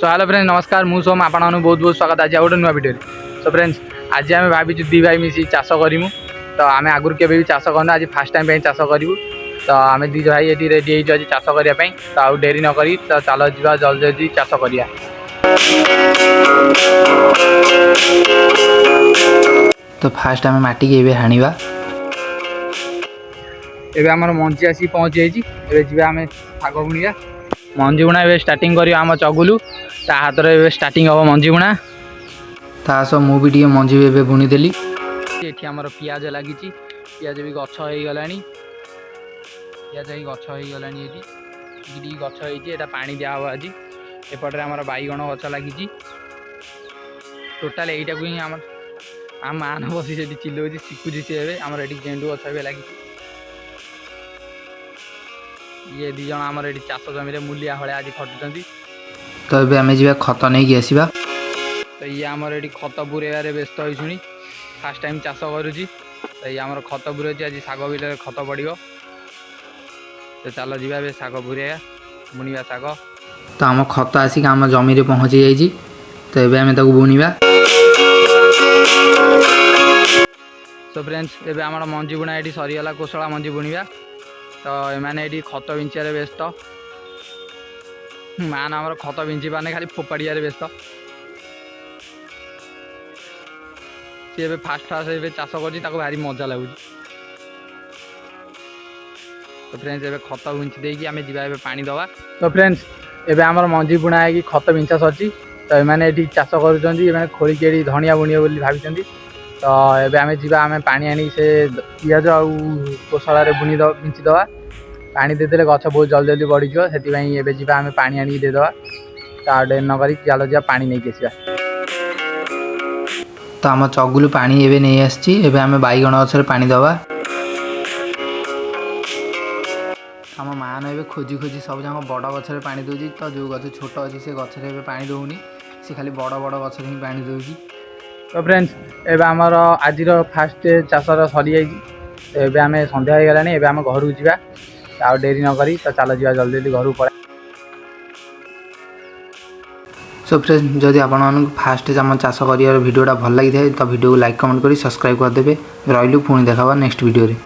So hello friends नमस्कार मु सोम आपन बहुत बहुत स्वागत आज गोटे नुआ वीडियो। सो फ्रेंड्स आज आम भाई दी भाई मिसी चाष करूँ तो आम आगुरी के भी चाष करना आज फास्ट टाइम चाष करूँ तो आम दी भाई ये रेडी आज चाष करने तो आउ डेरी नक तो चल जा जल्दी जल्दी चाष करिया। तो फास्ट आम माटी के हाणिबा एबे हमर मंजी आसी पहुँची जाइए जी आम शाग बुणिया मंजी बुणा ए स्टार्टिंग कर आम चगुलू ता हाथ में स्टार्टिंग हम मंजी बुणा तास मुझे मंजी ए बुणीदेली। ये आमर पियाज लगी पियाज भी गछ हो गला पियाज गछ हो गला ये गछ होता पानी दिया हम आज एपटे आम बैगण गछ लगी टोटाल यहीटा को ही आम आम मान बसी से चिल्लाऊँ शिखुची सी आमर ये गेंडू गछ भी लगी ये दी जन आमर ये चाष जमी मूलिया भाई आज खटुंट। तो ये आम जा खत नहीं आसवा तो ये आमर ये खत बुरेबार व्यस्त होनी फास्ट टाइम चाष करुँची तो ये आमर खत बुरे आज शाग बिल खत पड़ो तो चल जा शाग बुरेगा बुणवा शाग। तो आम खत आसिक आम जमी पहुँची जाइए तो ये आम बुणवा। सो फ्रेंड्स एबे आमर मंजी बुणा ये सरीगला कोशला मंजी बुणवा तो एमाने ये खत बिंचार व्यस्त मान आमर खत बिंची पाने खाली फोपाड़िया व्यस्त सी ए फास्ट फास्ट ए चाष कर भारी मजा लगुच। तो फ्रेंड्स एबे खत बिंची देकी आम जा पानी दवा। तो फ्रेंड्स एबे आमर मंजी बुणा है कि खत बिंचा सरची तो ये चाष कर खोलिकी धनिया बुणवे बोली भाई तो ये आम जा आम पानी आनी से पियाज आ कोशल बुणी बिंची दवा पानी देदेले गछ बहुत जल्दी जल्दी बढ़ी से जी आम पानी आनी देदवा तो डेर नक चल जा पानी नहीं आसवा। तो आम चगुलू पानी एवं नहीं आसी आम बैगण गचर पानी दवा आम मान ए खोजी खोजी सब जगह बड़ गचर पानी दूसरी तो जो गच छोट अच्छी से गचर पानी दौनी सी खाली बड़ बड़ गचर ही पानी दूसरी। तो फ्रेंड्स एबे आमर आज फास्ट चाषर सरी जाइए आम संध्या हो गलानी आम घर जा आ डेरी नक तो चल जा जल्दी जल्दी घर पड़ा। सो फ्रेंड्स जदि आपण फास्ट आम चाष कर भिडियोटा भल लगी था तो भिडियो को लाइक कमेंट कर सब्सक्राइब करदे रही पुणी देखा नेक्स्ट वीडियो रे।